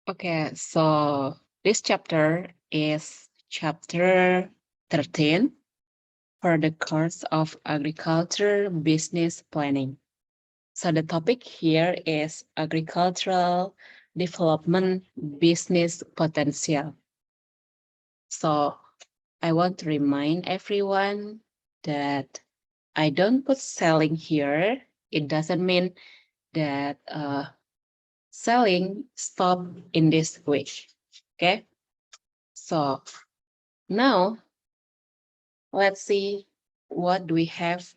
Okay, so this chapter is chapter 13 for the course of agriculture business planning. So the topic here is agricultural development business potential. So I want to remind everyone that I don't put selling here. It doesn't mean that selling stop in this way. Okay. So now let's see what do we have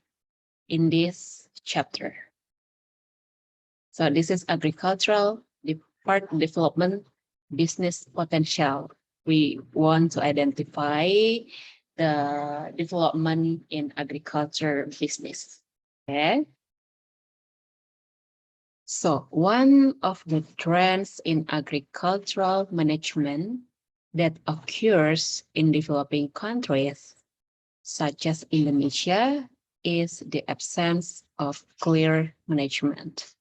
in this chapter. So this is agricultural part development business potential. We want to identify the development in agriculture business. Okay. So one of the trends in agricultural management that occurs in developing countries, such as Indonesia, is the absence of clear management.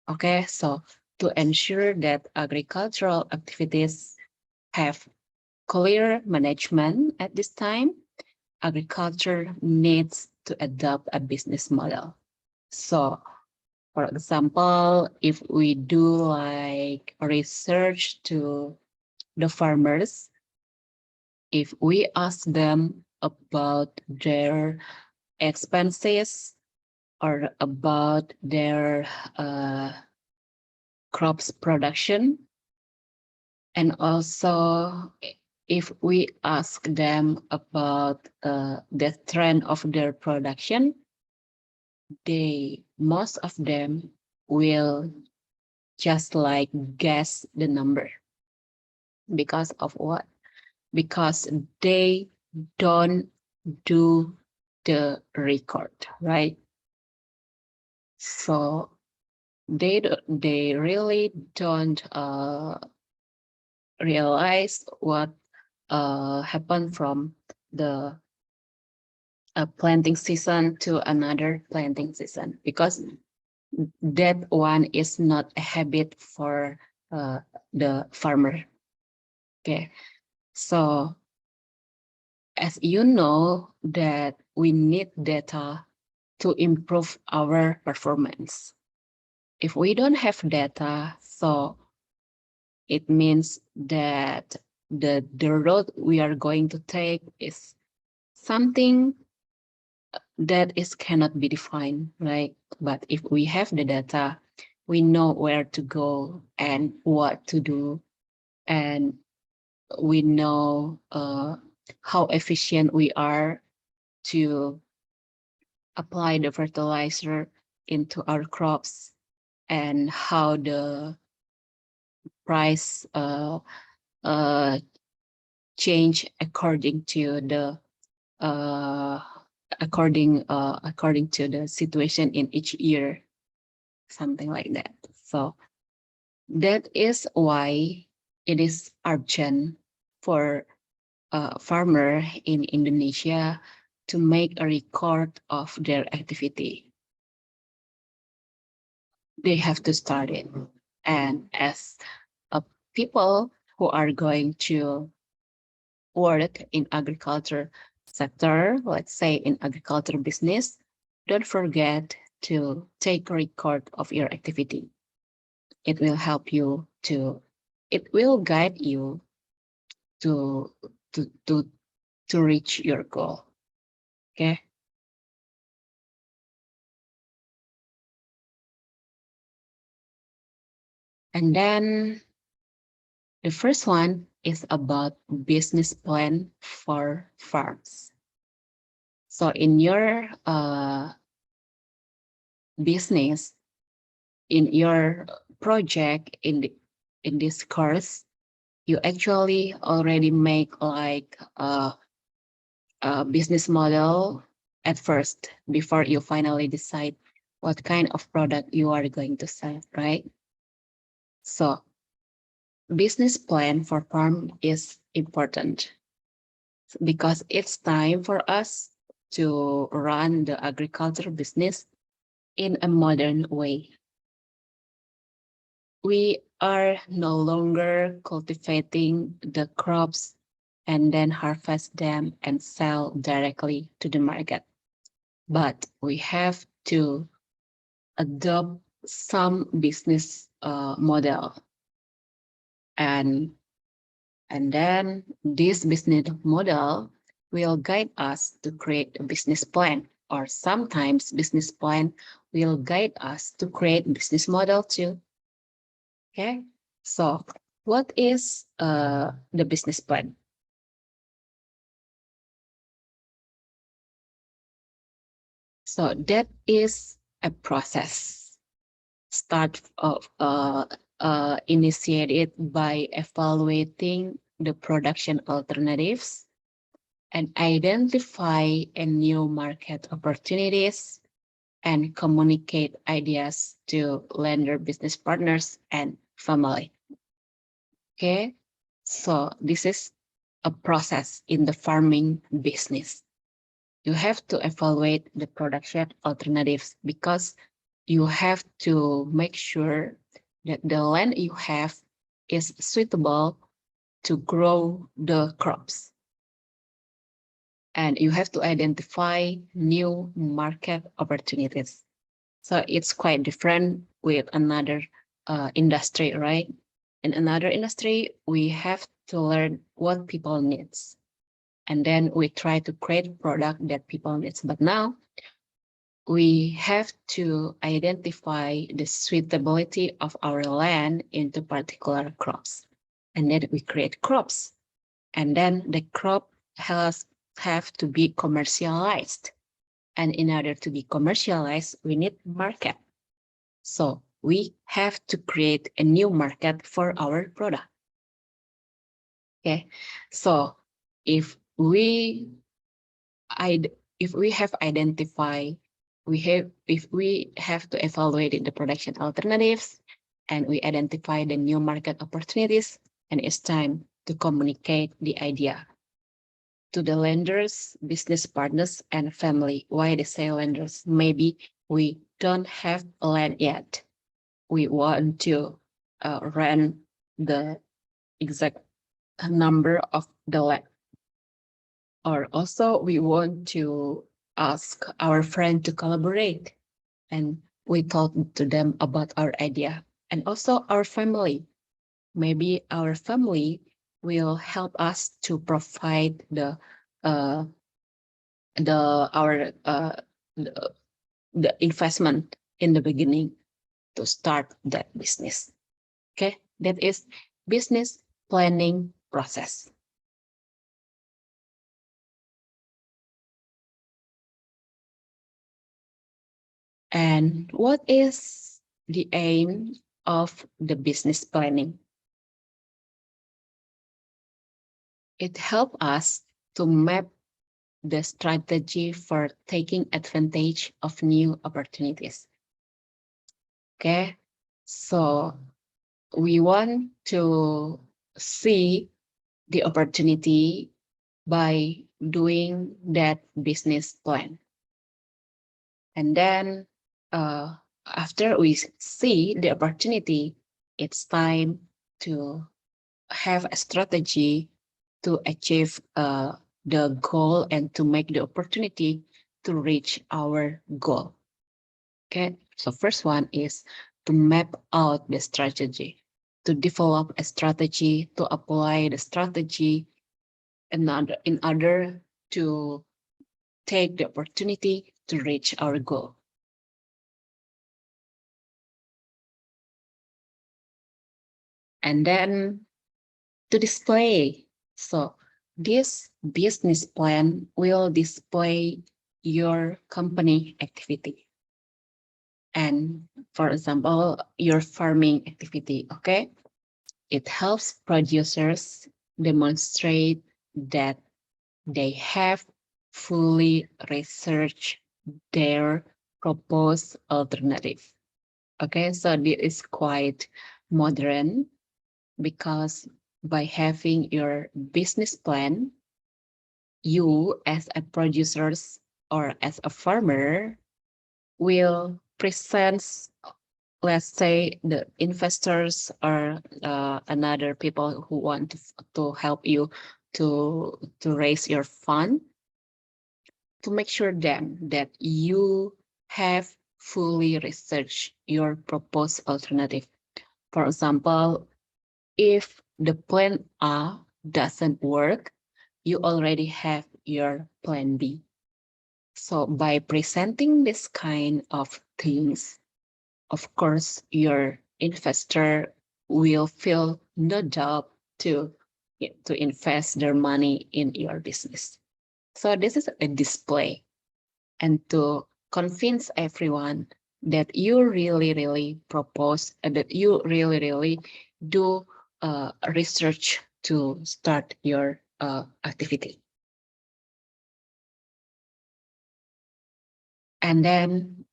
Okay, so to ensure that agricultural activities have clear management at this time, agriculture needs to adopt a business model. So, for example, if we do like research to the farmers, if we ask them about their expenses or about their crops production, and also if we ask them about the trend of their production, most of them will just like guess the number. Because of what? Because they don't do the record, right? So they really don't realize what happened from the planting season to another planting season, because that one is not a habit for the farmer. Okay, so as you know that we need data to improve our performance. If we don't have data, so it means that the road we are going to take is something that is cannot be defined, right? But if we have the data, we know where to go and what to do, and we know how efficient we are to apply the fertilizer into our crops, and how the price change according to the according to the situation in each year, something like that. So that is why it is urgent for a farmer in Indonesia to make a record of their activity. They have to start it. And as people who are going to work in agriculture sector, let's say in agriculture business, don't forget to take a record of your activity. It will help you to, it will guide you to to to to reach your goal. Okay. And then the first one is about business plan for farms. So in your business, in your project, in this course, you actually already make like a business model at first before you finally decide what kind of product you are going to sell, right? So business plan for farm is important because it's time for us to run the agriculture business in a modern way. we are no longer cultivating the crops and then harvest them and sell directly to the market. But we have to adopt some business model. And then this business model will guide us to create a business plan, or sometimes business plan will guide us to create business model too. Okay, so what is the business plan? So that is a process start of initiated by evaluating the production alternatives and identify a new market opportunities and communicate ideas to lender business partners and family. Okay, so this is a process in the farming business. You have to evaluate the production alternatives because you have to make sure that the land you have is suitable to grow the crops. And you have to identify new market opportunities. So it's quite different with another industry, right? In another industry, we have to learn what people needs. And then we try to create a product that people needs. But now we have to identify the suitability of our land into particular crops. And then we create crops. And then the crop have to be commercialized. And in order to be commercialized, we need market. So we have to create a new market for our product. Okay, so if we have identified, if we have to evaluate the production alternatives, and we identify the new market opportunities, and it's time to communicate the idea to the lenders, business partners, and family. Why they say lenders? Maybe we don't have land yet. We want to rent the exact number of the land. Or also we want to ask our friend to collaborate, and we talk to them about our idea. And also our family. Maybe our family will help us to provide the investment in the beginning to start that business. Okay, that is business planning process. And what is the aim of the business planning? It helps us to map the strategy for taking advantage of new opportunities. Okay, so we want to see the opportunity by doing that business plan. And then after we see the opportunity, it's time to have a strategy to achieve the goal and to make the opportunity to reach our goal. Okay, so first one is to map out the strategy, to develop a strategy, to apply the strategy in order to take the opportunity to reach our goal. And then to display. So this business plan will display your company activity. And for example, your farming activity, okay? It helps producers demonstrate that they have fully researched their proposed alternative. Okay, so this is quite modern because by having your business plan, you as a producers or as a farmer will present let's say the investors or another people who want to help you to raise your fund, to make sure then that you have fully researched your proposed alternative. For example, if the plan A doesn't work, you already have your plan B. So by presenting this kind of things, of course, your investor will feel no doubt to invest their money in your business. So this is a display and to convince everyone that you really, really propose and that you really, really do research to start your activity. And then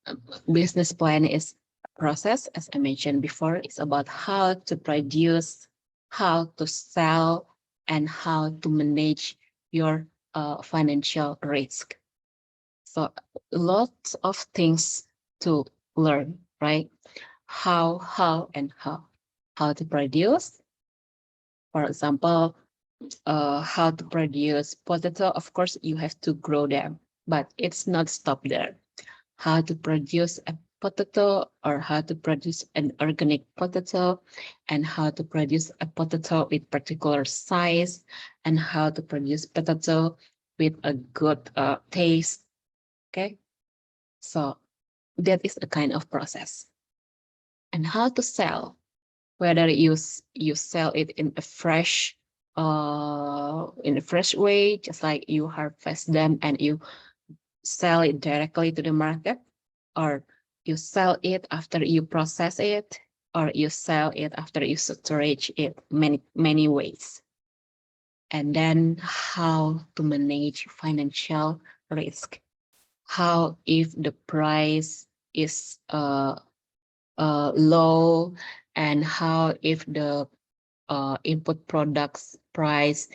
business plan is a process, as I mentioned before, it's about how to produce, how to sell, and how to manage your financial risk. So lots of things to learn, right? How, and how. How to produce, for example, how to produce potato. Of course, you have to grow them, but it's not stop there. How to produce a potato or how to produce an organic potato and how to produce a potato with particular size and how to produce potato with a good taste. Okay, so that is a kind of process. And how to sell, whether you sell it in a fresh way, just like you harvest them and you sell it directly to the market, or you sell it after you process it, or you sell it after you storage it, many ways. And then how to manage financial risk. How if the price is low, and how if the input products price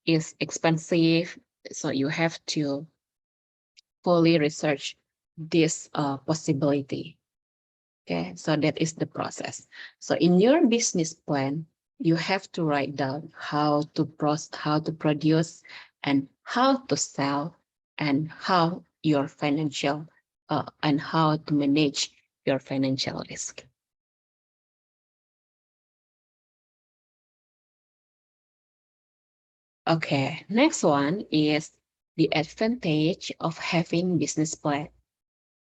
is expensive. So you have to fully research this possibility. Okay, so that is the process. So in your business plan, you have to write down how to produce and how to sell and how your financial and how to manage your financial risk. Okay, next one is the advantage of having business plan.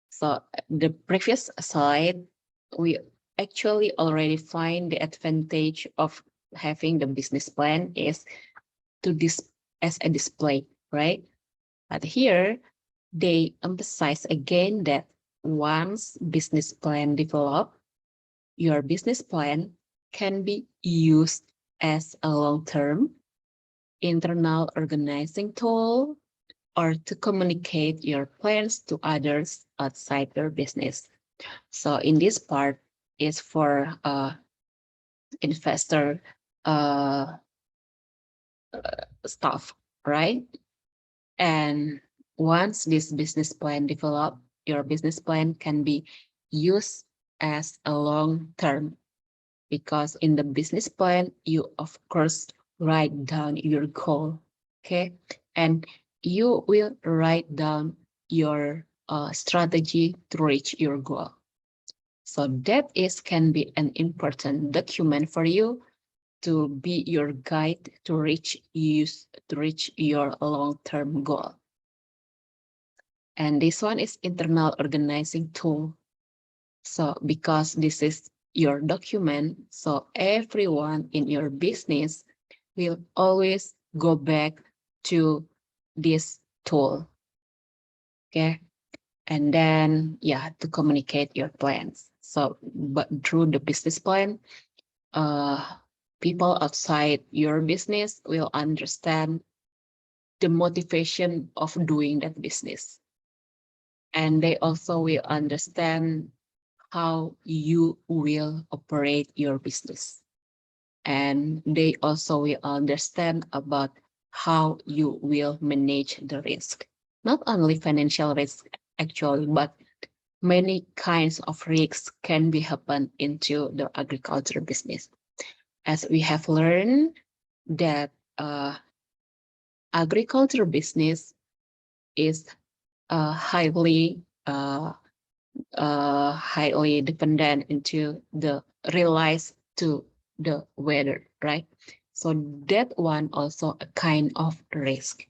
So the previous slide, we actually already find the advantage of having the business plan is to as a display, right? But here they emphasize again that once business plan developed, your business plan can be used as a long-term internal organizing tool or to communicate your plans to others outside your business. So in this part is for investor uh, stuff, right? And once this business plan develop, your business plan can be used as a long term, because in the business plan, you of course write down your goal, okay? And you will write down your strategy to reach your goal. So that is can be an important document for you to be your guide to reach your long-term goal. And this one is internal organizing tool. So because this is your document, so everyone in your business will always go back to this tool. Okay. And then, yeah, to communicate your plans. So, but through the business plan, people outside your business will understand the motivation of doing that business. And they also will understand how you will operate your business. And they also will understand about how you will manage the risk. Not only financial risk, actually, but many kinds of risks can be happen into the agriculture business. As we have learned that agriculture business is highly dependent into the realize to the weather, right? So that one also a kind of risk.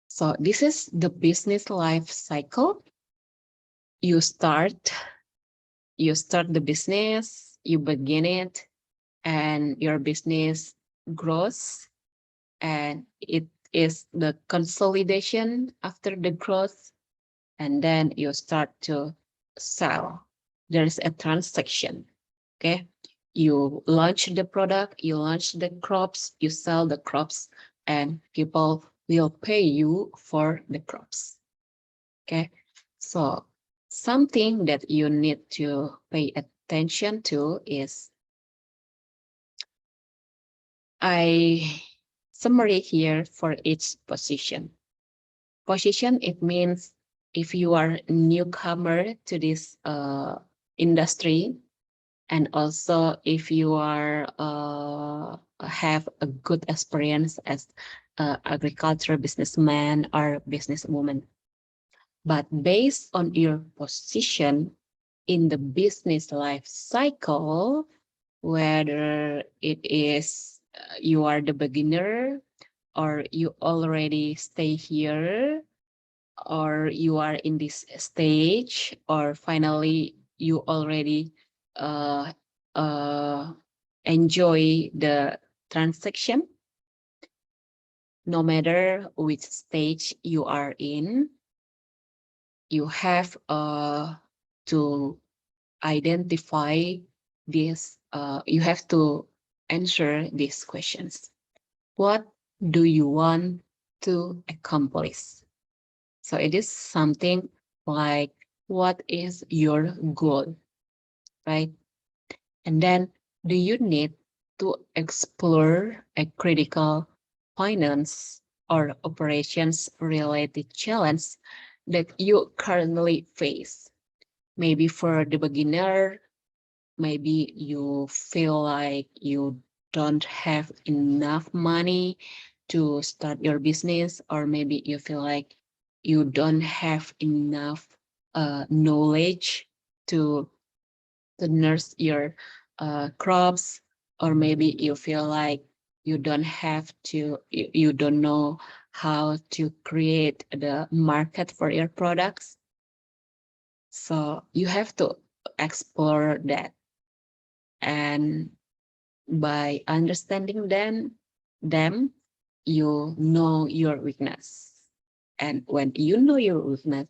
So this is the business life cycle. You start the business, you begin it, and your business grows, and it is the consolidation after the growth, and then you start to sell. There is a transaction. Okay, you launch the product, you launch the crops, you sell the crops, and people will pay you for the crops. Okay, so something that you need to pay attention to is I summary here for each position. Position, it means if you are a newcomer to this industry, and also if you are have a good experience as agricultural businessman or businesswoman. But based on your position in the business life cycle, whether it is you are the beginner or you already stay here or you are in this stage or finally you already uh, uh, enjoy the transaction, no matter which stage you are in, you have to identify this, you have to answer these questions. What do you want to accomplish? So it is something like, what is your goal, right? And then, do you need to explore a critical finance or operations related challenge that you currently face? Maybe for the beginner, maybe you feel like you don't have enough money to start your business, or maybe you feel like you don't have enough knowledge to nurse your crops, or maybe you feel like you don't have to, you don't know how to create the market for your products. So you have to explore that, and by understanding them, you know your weakness. And when you know your weakness,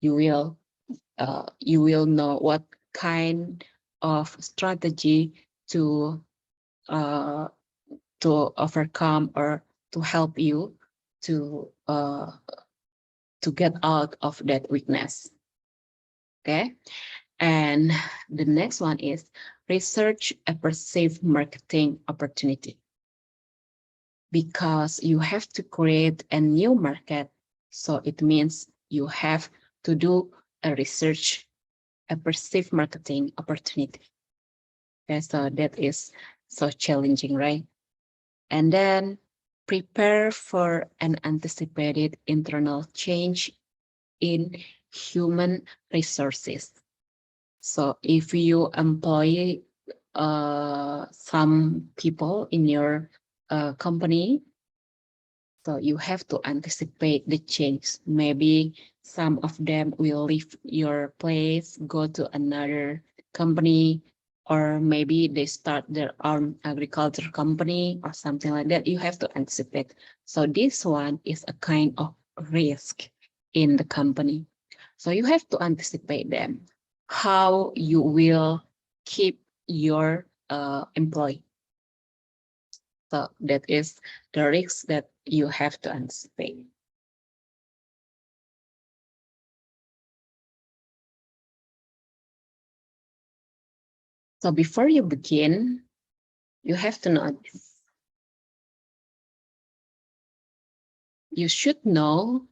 you will know what kind of strategy to uh, overcome or to help you to get out of that weakness. Okay, and the next one is research a perceived marketing opportunity, because you have to create a new market. So it means you have to do a research, a perceived marketing opportunity. Okay, so that is so challenging, right? And then prepare for an anticipated internal change in human resources. So if you employ some people in your company, so you have to anticipate the change. Maybe some of them will leave your place, go to another company, or maybe they start their own agriculture company or something like that. You have to anticipate. So this one is a kind of risk in the company. So you have to anticipate them, how you will keep your employee. So that is the risk that you have to anticipate. So before you begin, you have to know this. you should know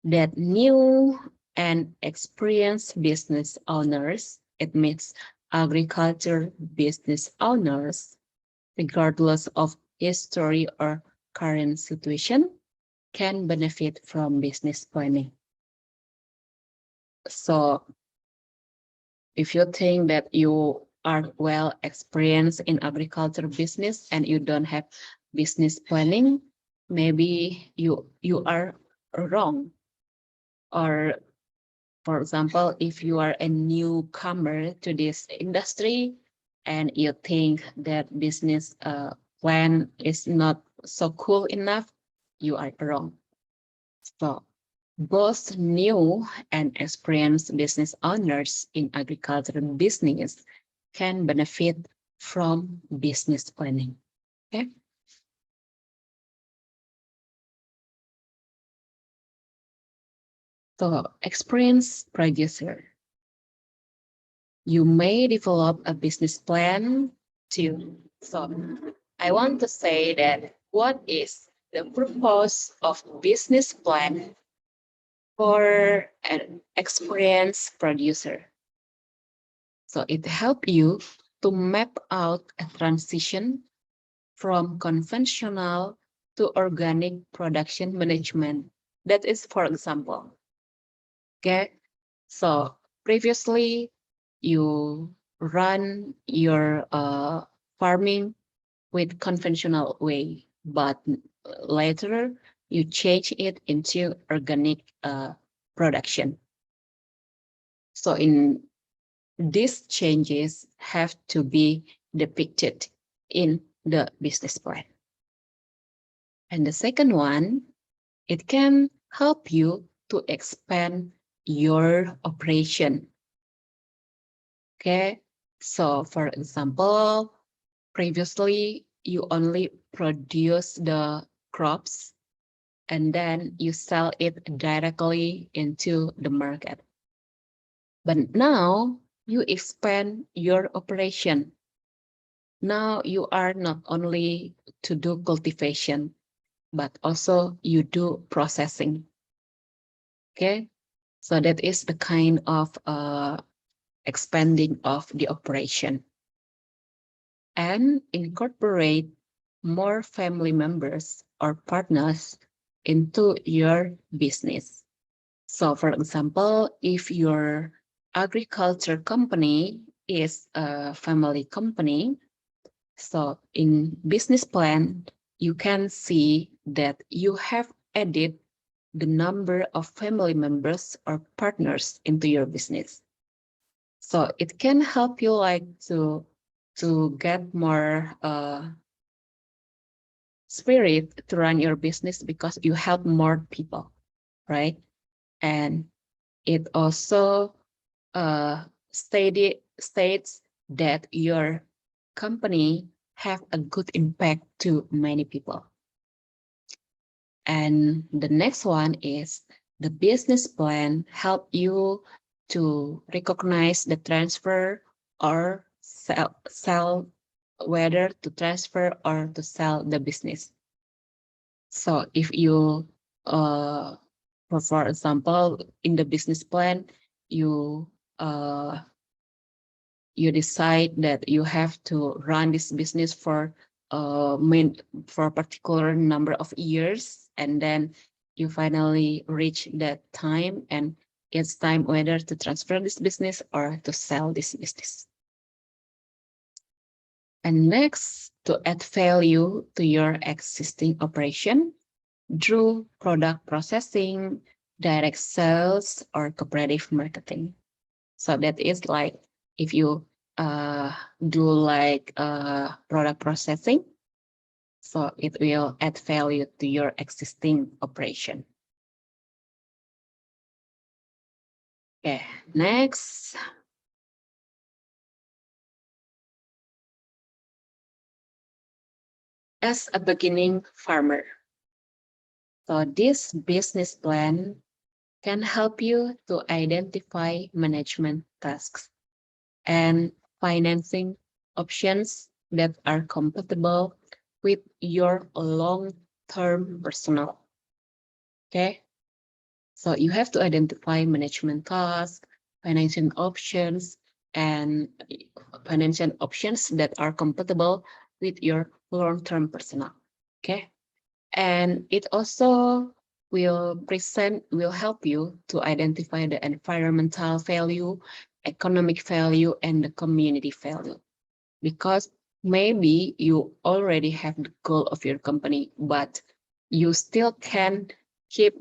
that new and experienced business owners, it means agriculture business owners, regardless of history or current situation, can benefit from business planning. So if you think that you are well experienced in agriculture business and you don't have business planning, maybe you are wrong. Or for example, if you are a newcomer to this industry and you think that business plan is not so cool enough, you are wrong. So both new and experienced business owners in agricultural business can benefit from business planning. Okay. So experienced producer, you may develop a business plan too. So I want to say that what is the purpose of business plan for an experienced producer? So it helps you to map out a transition from conventional to organic production management. That is, for example, okay. So previously you run your farming with conventional way, but later you change it into organic production. So in these changes have to be depicted in the business plan. And the second one, it can help you to expand your operation. Okay, so for example, previously you only produce the crops and then you sell it directly into the market. But now you expand your operation. Now you are not only to do cultivation, but also you do processing. Okay, so that is the kind of expanding of the operation. And incorporate more family members or partners into your business. So for example, if your agriculture company is a family company, so in business plan, you can see that you have added the number of family members or partners into your business. So it can help you like to get more spirit to run your business because you help more people, right? And it also states that your company have a good impact to many people. And the next one is the business plan help you to recognize the transfer or sell whether to transfer or to sell the business. So if you for example in the business plan you you decide that you have to run this business for a particular number of years, and then you finally reach that time and it's time whether to transfer this business or to sell this business. And next, to add value to your existing operation through product processing, direct sales, or cooperative marketing. So that is like if you do like product processing, so it will add value to your existing operation. Okay, next. As a beginning farmer, so this business plan can help you to identify management tasks and financing options that are compatible with your long-term personal Okay. So you have to identify management tasks, financial options, and financial options that are compatible with your long-term personnel. Okay. And it also will help you to identify the environmental value, economic value, and the community value. Because maybe you already have the goal of your company, but you still can keep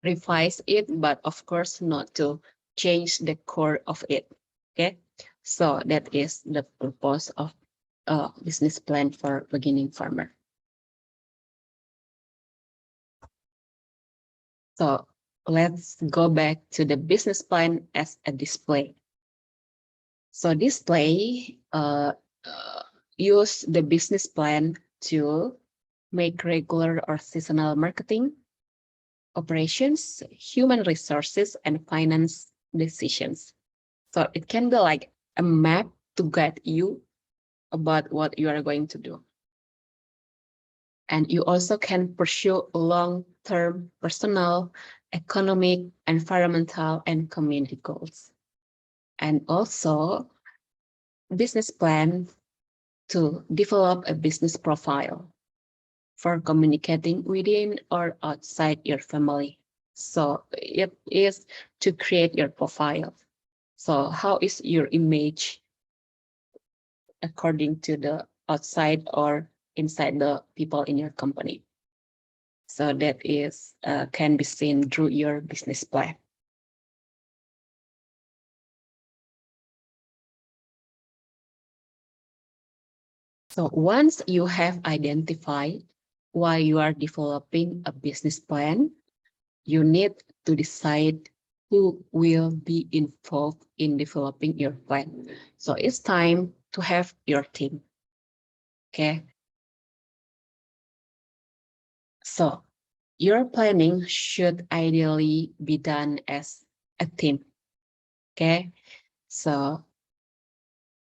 revise it, but of course not to change the core of it. Okay, so that is the purpose of a business plan for beginning farmer. So let's go back to the business plan as a display. So display use the business plan to make regular or seasonal marketing, operations, human resources, and finance decisions. So it can be like a map to guide you about what you are going to do. And you also can pursue long-term personal, economic, environmental, and community goals. And also business plan to develop a business profile for communicating within or outside your family. So it is to create your profile. So how is your image according to the outside or inside the people in your company? So that is can be seen through your business plan. So once you have identified why you are developing a business plan, you need to decide who will be involved in developing your plan. So it's time to have your team. Okay. So your planning should ideally be done as a team. Okay. So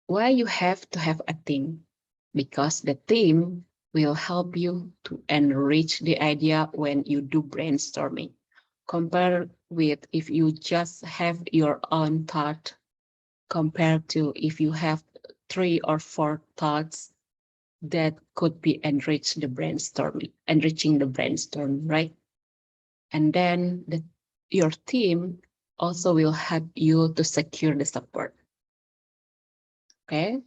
why you have to have a team? Because the team will help you to enrich the idea when you do brainstorming. Compare with if you just have your own thought compared to if you have 3 or 4 thoughts that could be enriching the brainstorm, right? And then your team also will help you to secure the support. Okay.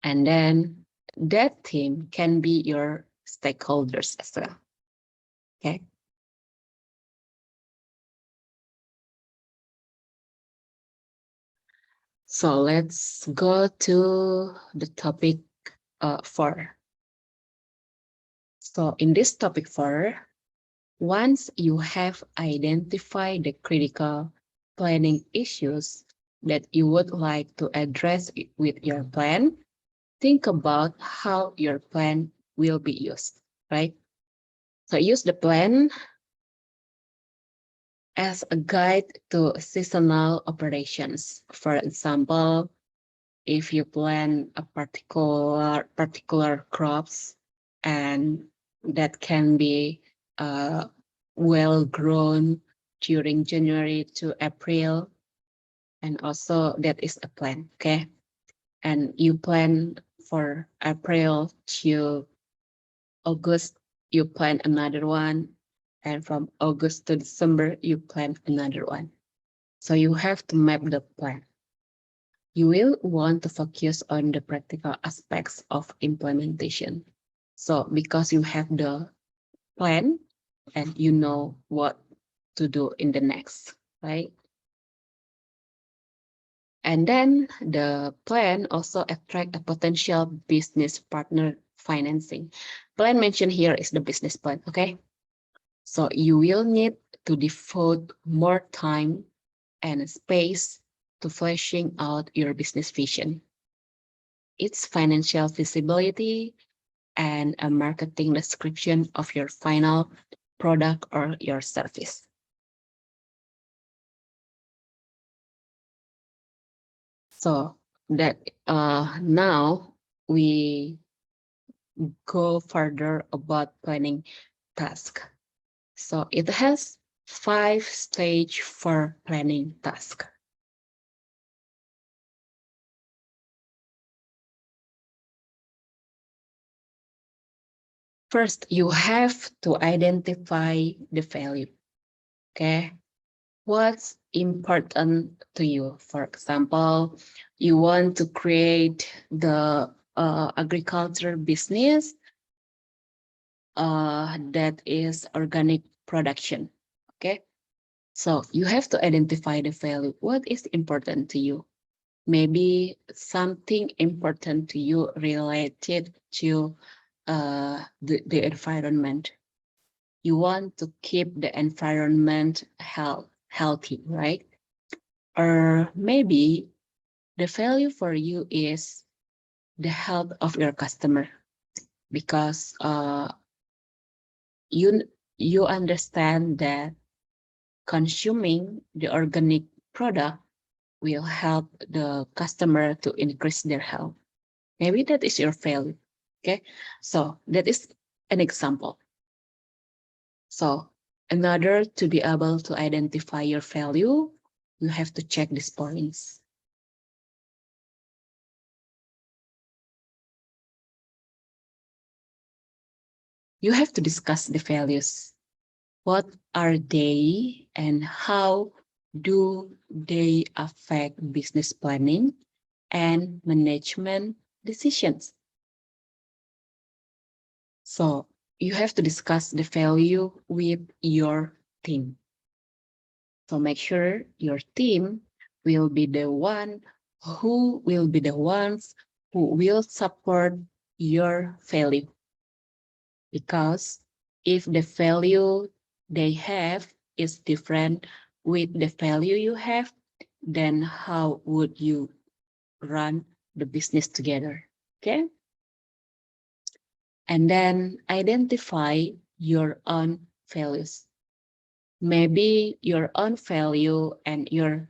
And then that team can be your stakeholders as well. Okay. So let's go to the topic 4. So in this topic 4, once you have identified the critical planning issues that you would like to address with your plan, think about how your plan will be used, right? So use the plan as a guide to seasonal operations. For example, if you plan a particular crops and that can be well grown during January to April, and also that is a plan, okay? And you plan for April to August, you plan another one, and from August to December, you plan another one. So you have to map the plan. You will want to focus on the practical aspects of implementation. So because you have the plan and you know what to do in the next, right? And then the plan also attract a potential business partner financing. Plan mentioned here is the business plan, okay? So you will need to devote more time and space to fleshing out your business vision, its financial feasibility, and a marketing description of your final product or your service. So that now we go further about planning task. So it has 5 stage for planning task. First, you have to identify the value. Okay. What's important to you? For example, you want to create the agriculture business that is organic production. Okay. So you have to identify the value. What is important to you? Maybe something important to you related to the environment. You want to keep the environment healthy, right? Or maybe the value for you is the health of your customer, because you you understand that consuming the organic product will help the customer to increase their health. Maybe that is your value. Okay, so that is an example. So in order to be able to identify your value, you have to check these points. You have to discuss the values. What are they and how do they affect business planning and management decisions? So you have to discuss the value with your team. So make sure your team will be the one who will be the ones who will support your value. Because if the value they have is different with the value you have, then how would you run the business together? Okay. And then identify your own values. Maybe your own value and your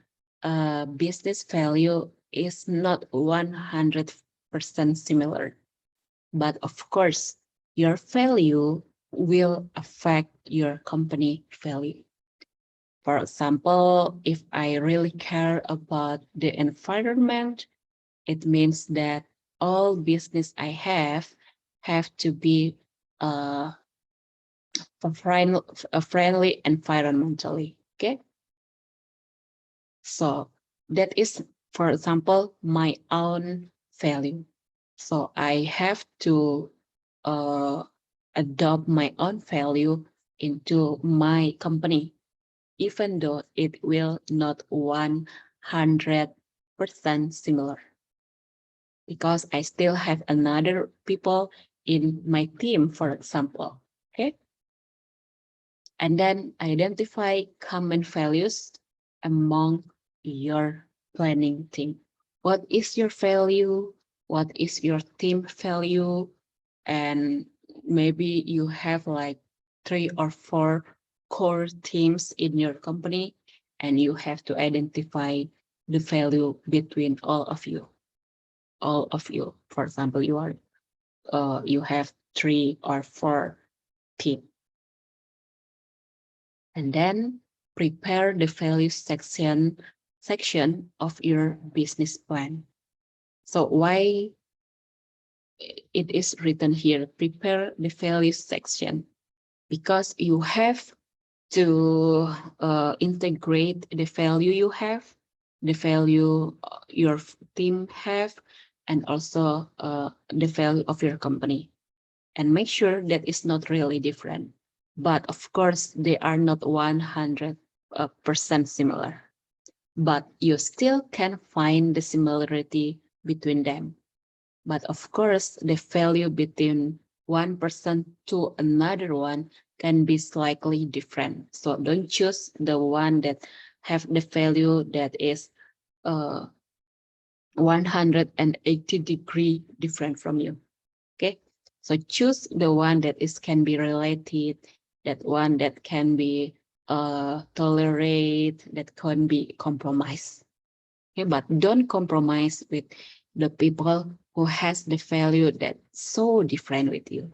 business value is not 100% similar. But of course, your value will affect your company value. For example, if I really care about the environment, it means that all business I have to be friendly environmentally. Okay. So that is, for example, my own value. So I have to adopt my own value into my company, even though it will not 100% similar, because I still have another people in my team, for example. Okay. And then identify common values among your planning team. What is your value? What is your team value? And maybe you have like 3 or 4 core teams in your company, and you have to identify the value between all of you. All of you. For example, you have 3 or 4 teams. And then prepare the value section of your business plan. So why it is written here, prepare the value section? Because you have to integrate the value you have, the value your team have, and also the value of your company, and make sure that it's not really different. But of course, they are not 100% similar. But you still can find the similarity between them. But of course, the value between one person to another one can be slightly different. So don't choose the one that have the value that is 180-degree different from you. Okay. So choose the one that is can be related, that one that can be tolerate, that can be compromised. Okay, but don't compromise with the people who has the value that's so different with you.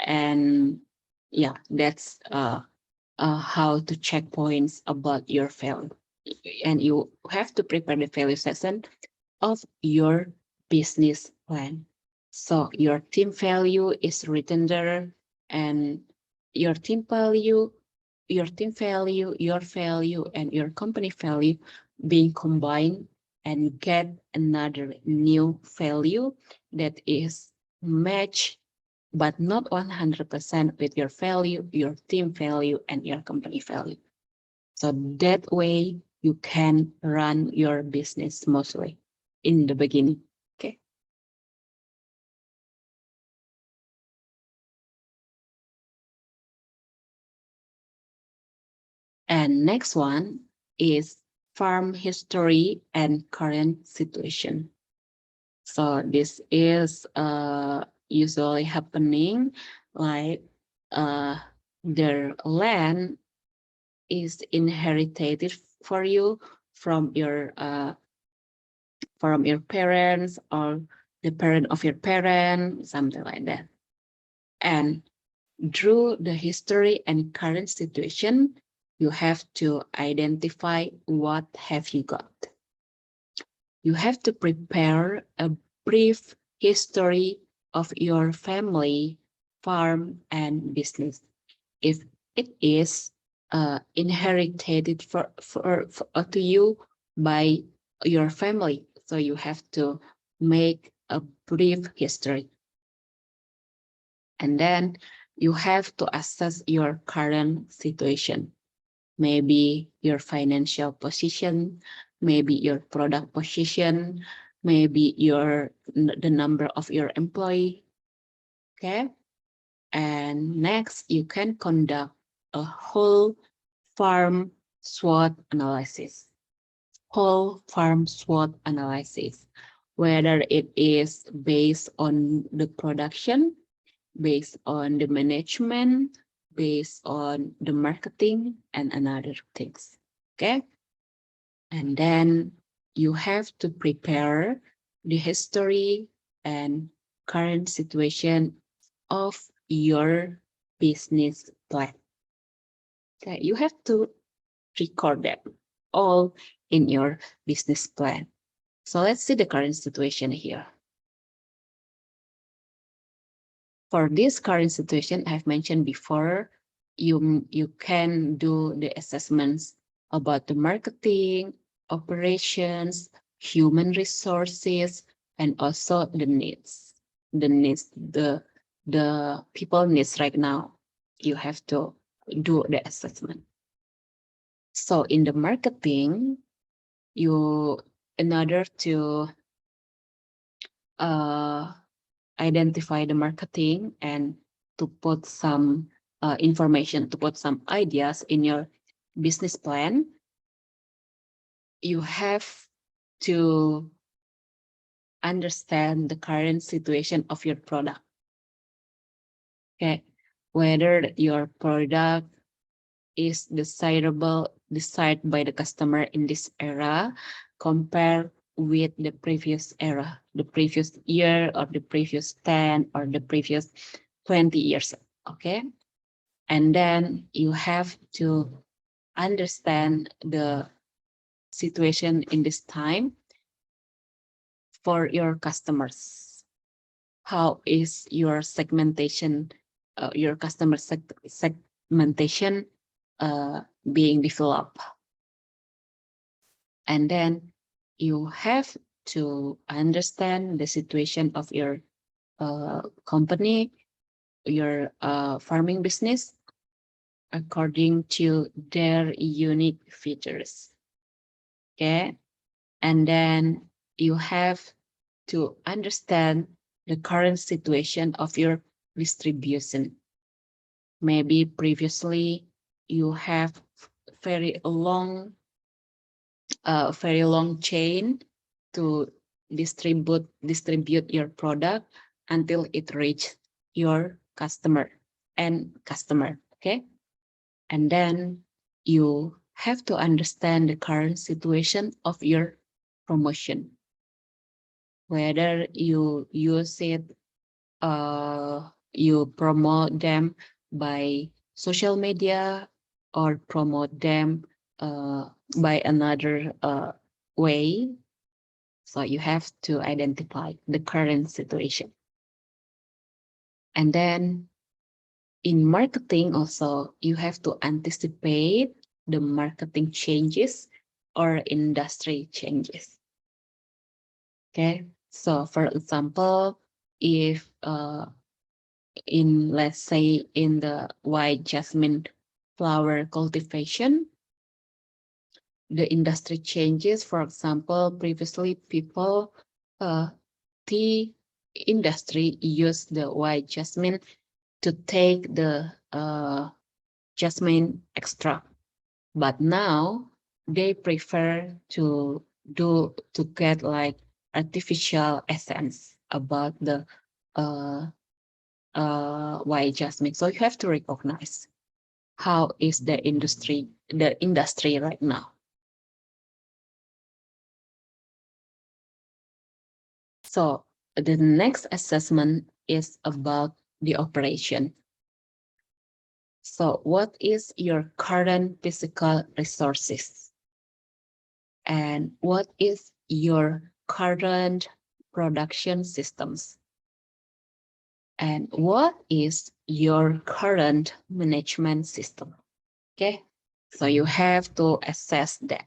And yeah, that's how to check points about your value. And you have to prepare the value section of your business plan. So your team value is written there, and your team value, your value, and your company value being combined and get another new value that is matched but not 100% with your value, your team value, and your company value. So that way you can run your business smoothly in the beginning. Okay. And next one is farm history and current situation. So this is usually happening like their land is inherited for you from your parents or the parent of your parent, something like that. And through the history and current situation, you have to identify what have you got. You have to prepare a brief history of your family, farm, and business. If it is inherited to you by your family, so you have to make a brief history. And then you have to assess your current situation, maybe your financial position, maybe your product position, maybe the number of your employee. Okay. And next, you can conduct a whole farm SWOT analysis. Whole farm SWOT analysis, whether it is based on the production, based on the management, based on the marketing, and another things. Okay. And then you have to prepare the history and current situation of your business plan. Okay. You have to record them all in your business plan. So let's see the current situation here. For this current situation, I've mentioned before, you can do the assessments about the marketing, operations, human resources, and also the needs. The people needs right now. You have to do the assessment. So in the marketing, in order to identify the marketing and to put some information, to put some ideas in your business plan, you have to understand the current situation of your product. Okay, whether your product is desired by the customer in this era compared with the previous era, the previous year or the previous 10 or the previous 20 years. Okay. And then you have to understand the situation in this time for your customers. How is your segmentation, your customer segmentation being developed? And then you have to understand the situation of your company, your farming business, according to their unique features. Okay. And then you have to understand the current situation of your distribution. Maybe previously you have very long chain to distribute your product until it reach your customer. Okay. And then you have to understand the current situation of your promotion. whether you use it, you promote them by social media or promote them by another way. So you have to identify the current situation. And then in marketing also, you have to anticipate the marketing changes or industry changes. Okay, so for example, if let's say in the white jasmine flower cultivation, the industry changes. For example, previously people, tea industry used the white jasmine to take the jasmine extract, but now they prefer to get like artificial essence about the white jasmine. So you have to recognize how is the industry right now. So the next assessment is about the operation. So what is your current physical resources? And what is your current production systems? And what is your current management system? Okay, so you have to assess that.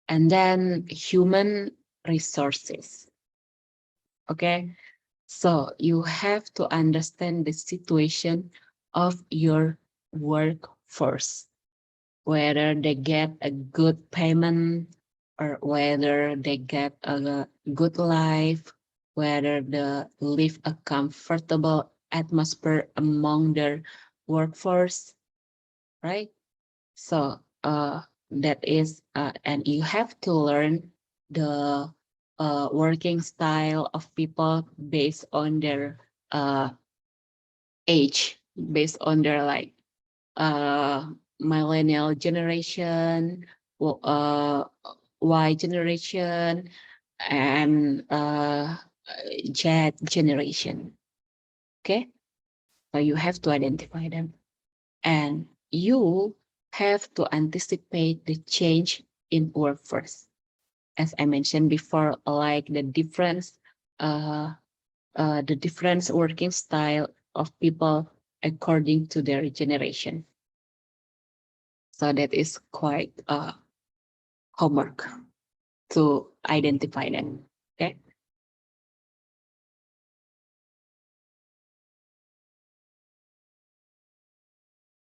And then human resources. Okay, so you have to understand the situation of your workforce, whether they get a good payment or whether they get a good life, whether they live a comfortable atmosphere among their workforce, right? So that is, and you have to learn the working style of people based on their age, based on their like millennial generation, Y generation, and Z generation. Okay, so you have to identify them, and you have to anticipate the change in workforce. As I mentioned before, like the difference working style of people according to their generation. So that is quite homework to identify them. Okay.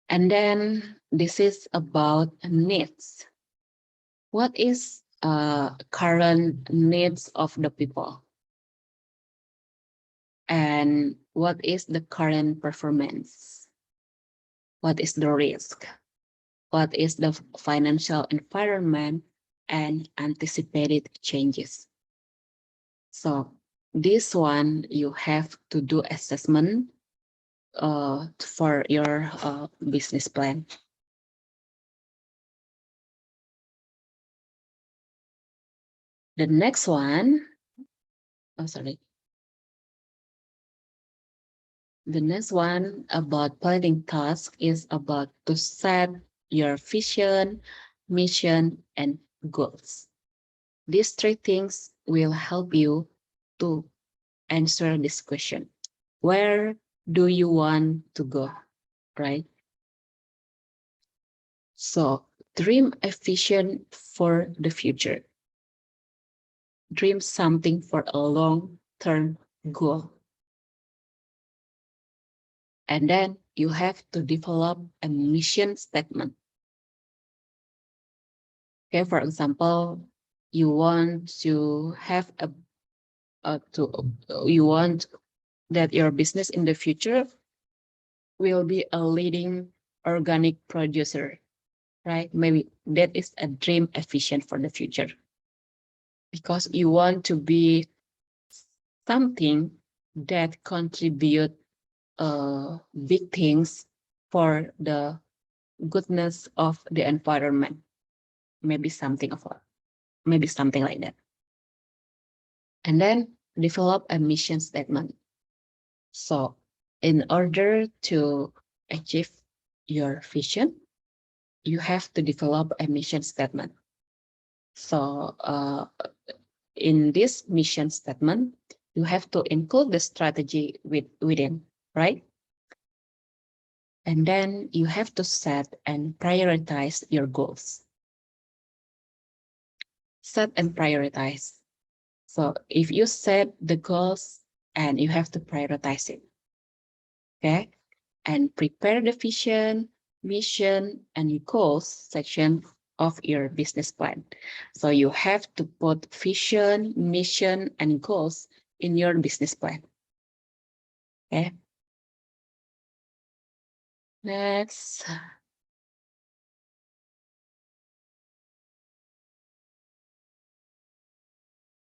And then this is about needs. What is current needs of the people? And what is the current performance? What is the risk? What is the financial environment and anticipated changes? So this one, you have to do assessment for your business plan. The next one, oh sorry. The next one about planning task is about to set your vision, mission, and goals. These three things will help you to answer this question. Where do you want to go, right? So dream a vision for the future. Dream something for a long-term goal. And then you have to develop a mission statement. Okay, for example, you want to have you want that your business in the future will be a leading organic producer, right? Maybe that is a dream efficient for the future because you want to be something that contribute big things for the goodness of the environment. maybe something like that. And then develop a mission statement. So in order to achieve your vision, you have to develop a mission statement. So in this mission statement, you have to include the strategy within, right? And then you have to set and prioritize your goals. Set and prioritize. So if you set the goals and you have to prioritize it, okay? And prepare the vision, mission, and goals section of your business plan. So you have to put vision, mission, and goals in your business plan. Okay. Next.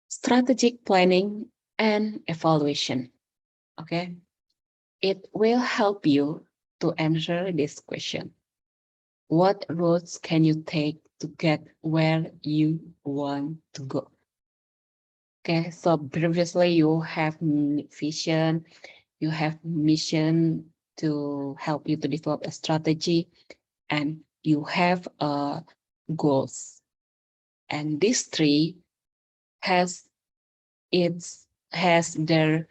Strategic planning and evaluation. Okay. It will help you to answer this question. What roads can you take to get where you want to go? Okay, so previously you have vision, you have mission to help you to develop a strategy, and you have goals. And these three has their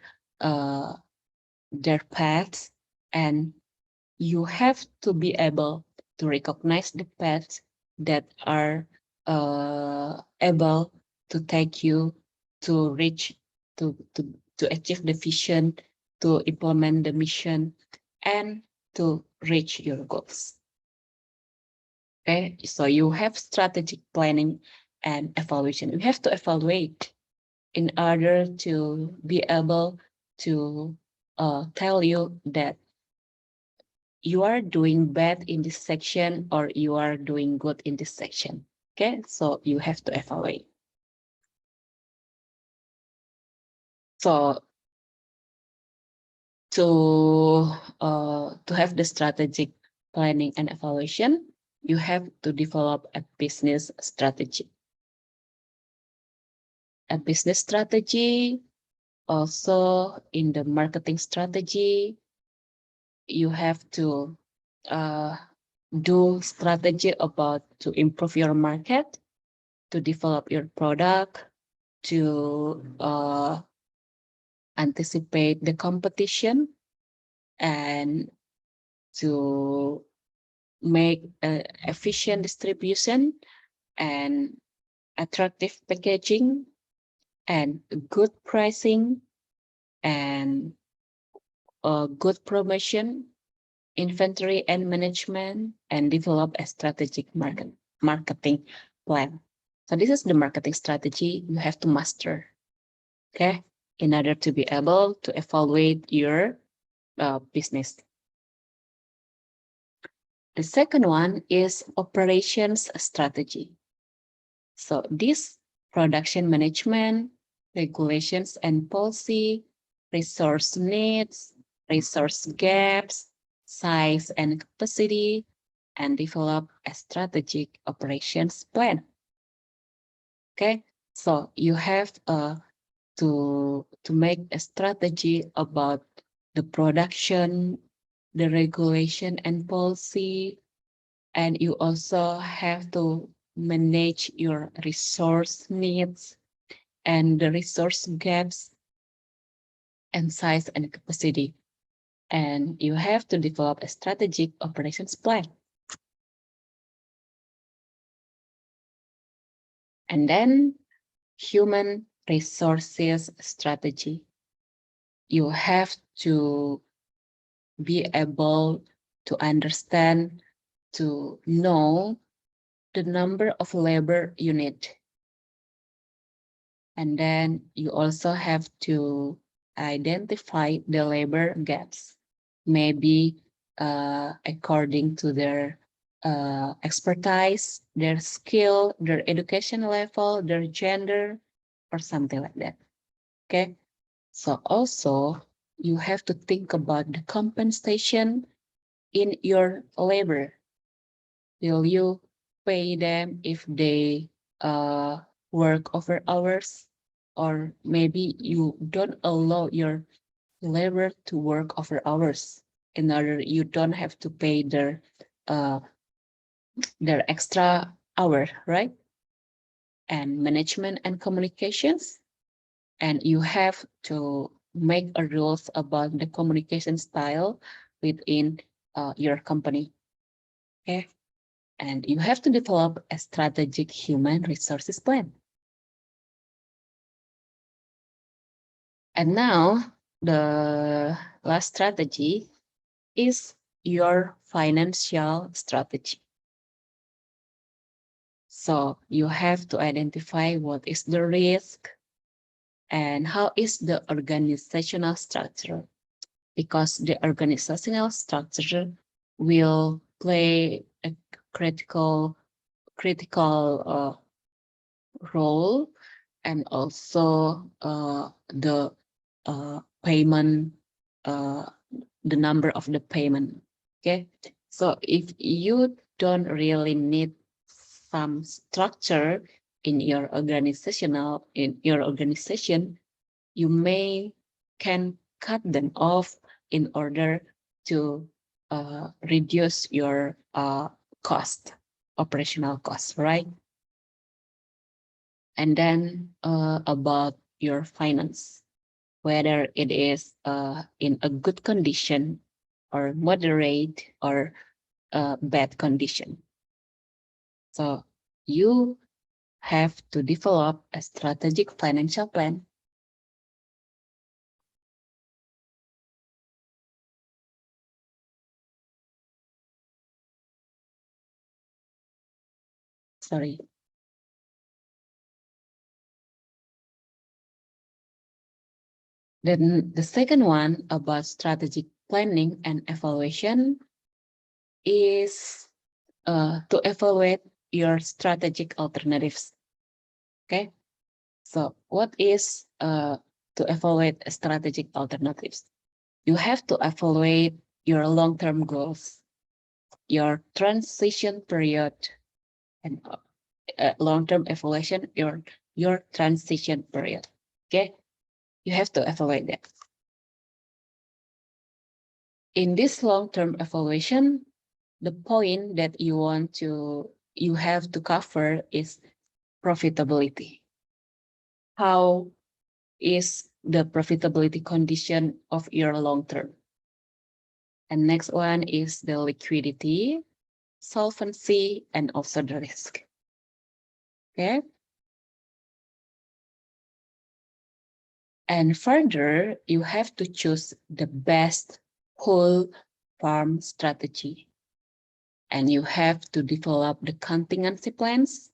paths, and you have to be able to recognize the paths that are able to take you to reach to achieve the vision, to implement the mission, and to reach your goals. Okay, so you have strategic planning and evaluation. You have to evaluate in order to be able to tell you that you are doing bad in this section or you are doing good in this section. Okay, so you have to evaluate. So to have the strategic planning and evaluation, you have to develop a business strategy. A business strategy, also in the marketing strategy, you have to do strategy about to improve your market, to develop your product, to anticipate the competition, and to make efficient distribution and attractive packaging and good pricing and good promotion, inventory and management, and develop a strategic marketing plan. So this is the marketing strategy you have to master, okay, in order to be able to evaluate your business. The second one is operations strategy. So this production management, regulations and policy, resource needs, resource gaps, size and capacity, and develop a strategic operations plan. Okay, so you have to make a strategy about the production, the regulation and policy, and you also have to manage your resource needs and the resource gaps and size and capacity. And you have to develop a strategic operations plan. And then human resources strategy. You have to be able to understand, to know the number of labor you need. And then you also have to identify the labor gaps, maybe according to their expertise, their skill, their education level, their gender, or something like that. Okay. So also you have to think about the compensation in your labor. Will you pay them if they work over hours, or maybe you don't allow your labor to work over hours in order you don't have to pay their extra hour, right? And management and communications, and you have to make a rules about the communication style within your company. Okay, and you have to develop a strategic human resources plan. And now the last strategy is your financial strategy. So you have to identify what is the risk and how is the organizational structure, because the organizational structure will play a critical role, and also the payment, the number of the payment. Okay, so if you don't really need some structure in your organization, you can cut them off in order to reduce your operational cost, right? And then about your finance, whether it is in a good condition or moderate or bad condition. So you have to develop a strategic financial plan. Sorry. Then the second one about strategic planning and evaluation is to evaluate your strategic alternatives. Okay, so what is to evaluate strategic alternatives? You have to evaluate your long-term goals, your transition period, and long-term evaluation, your transition period. Okay, you have to evaluate that. In this long-term evaluation, the point that you have to cover is profitability. How is the profitability condition of your long term? And next one is the liquidity, solvency, and also the risk. Okay. And further, you have to choose the best whole farm strategy. And you have to develop the contingency plans,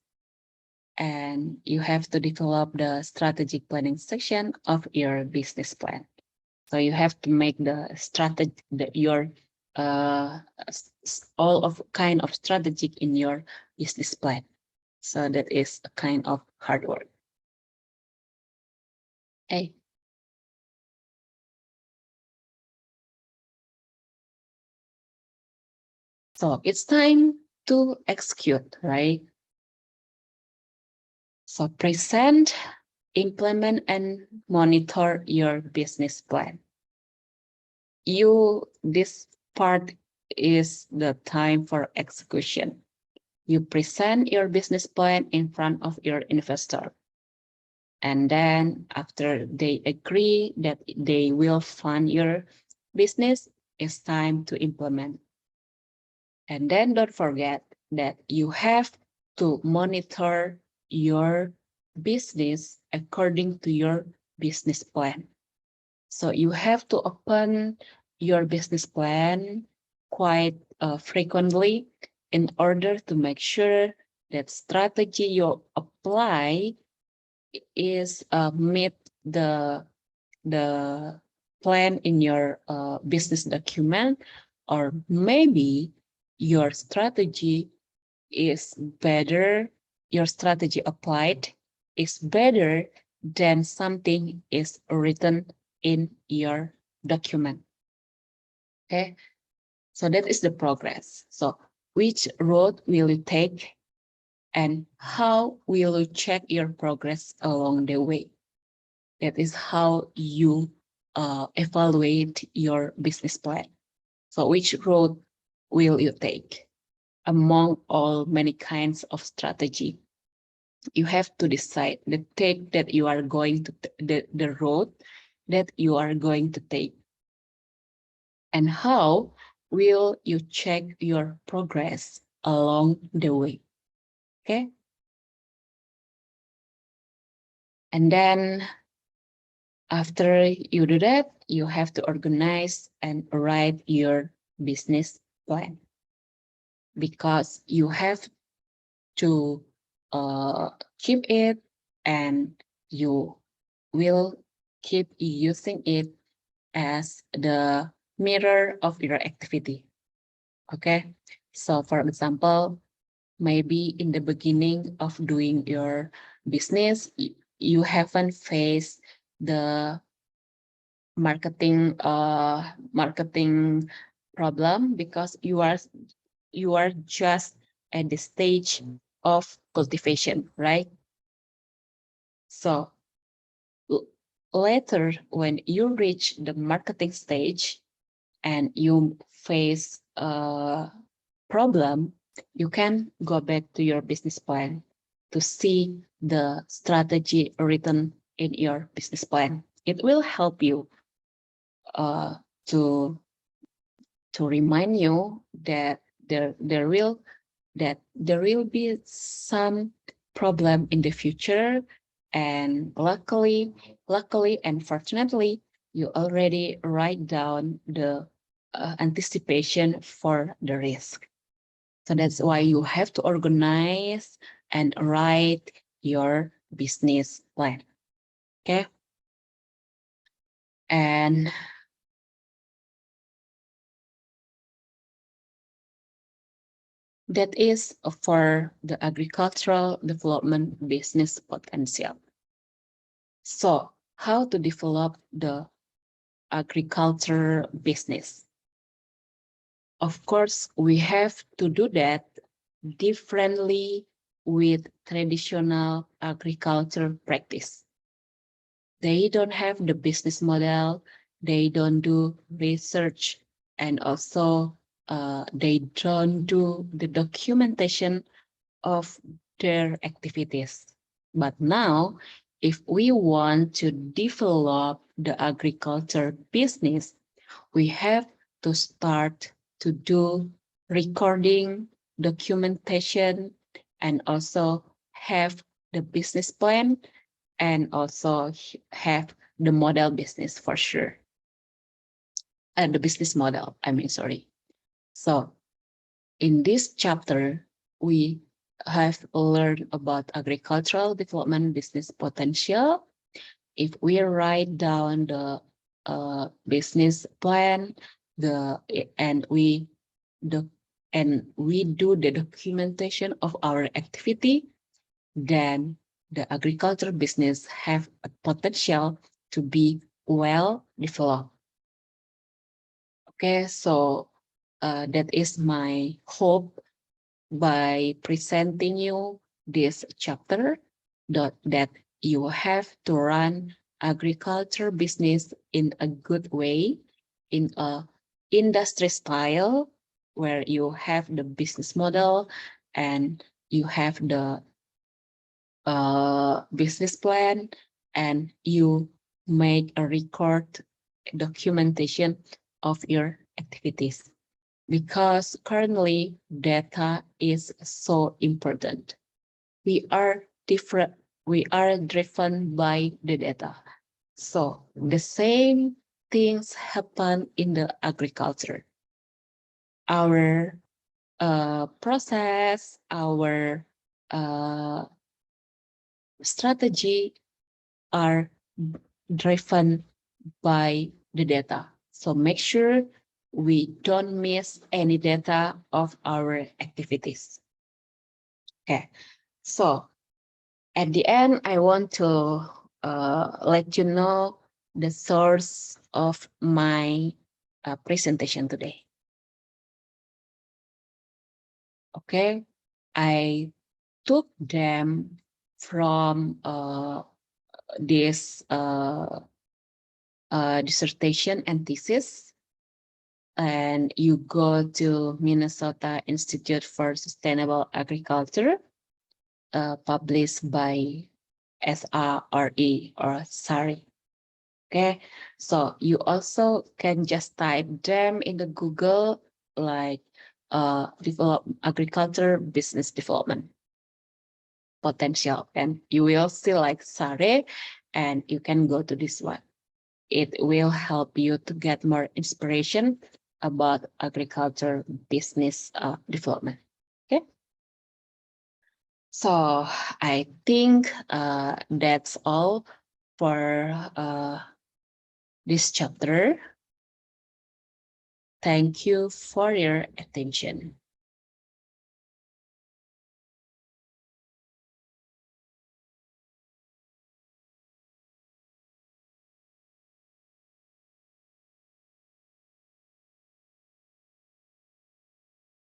and you have to develop the strategic planning section of your business plan. So you have to make the strategy, your all of kind of strategic in your business plan. So that is a kind of hard work. Okay. So it's time to execute, right? So present, implement, and monitor your business plan. This part is the time for execution. You present your business plan in front of your investor. And then after they agree that they will fund your business, it's time to implement. And then don't forget that you have to monitor your business according to your business plan. So you have to open your business plan quite frequently in order to make sure that strategy you apply is meet the plan in your business document, or maybe your strategy is better, your strategy applied is better than something is written in your document. Okay, so that is the progress. So which road will you take And how will you check your progress along the way? That is how you evaluate your business plan. So which road will you take among all many kinds of strategy? You have to decide the take that you are going to the road that you are going to take. And how will you check your progress along the way? Okay. And then after you do that, you have to organize and write your business plan, because you have to keep it, and you will keep using it as the mirror of your activity. Okay. So for example, maybe in the beginning of doing your business, you haven't faced the marketing problem, because you are just at the stage of cultivation, right? So later, when you reach the marketing stage and you face a problem, you can go back to your business plan to see the strategy written in your business plan. It will help you uh, to remind you that there will be some problem in the future, and luckily and fortunately, you already write down the anticipation for the risk. So that's why you have to organize and write your business plan. Okay. And that is for the agricultural development business potential. So how to develop the agriculture business? Of course, we have to do that differently with traditional agriculture practice. They don't have the business model, they don't do research, and also they don't do the documentation of their activities. But now, if we want to develop the agriculture business, we have to start to do recording, documentation, and also have the business plan, and also have the model business for sure. And the business model, sorry. So in this chapter, we have learned about agricultural development business potential. If we write down the business plan, and we do the documentation of our activity, then the agriculture business have a potential to be well developed. Okay, so that is my hope by presenting you this chapter, that you have to run agriculture business in a good way, in a industry style, where you have the business model and you have the business plan, and you make a record documentation of your activities, because currently data is so important. We are driven by the data. So the same things happen in the agriculture. Our process, our strategy are driven by the data. So make sure we don't miss any data of our activities. Okay, so at the end, I want to let you know the source of my presentation today. Okay, I took them from this dissertation and thesis, and you go to Minnesota Institute for Sustainable Agriculture, published by SRE or SARI. Okay, so you also can just type them in the Google, like develop agriculture business development potential, and you will see like SARE, and you can go to this one. It will help you to get more inspiration about agriculture business development. Okay. So I think that's all for this chapter. Thank you for your attention.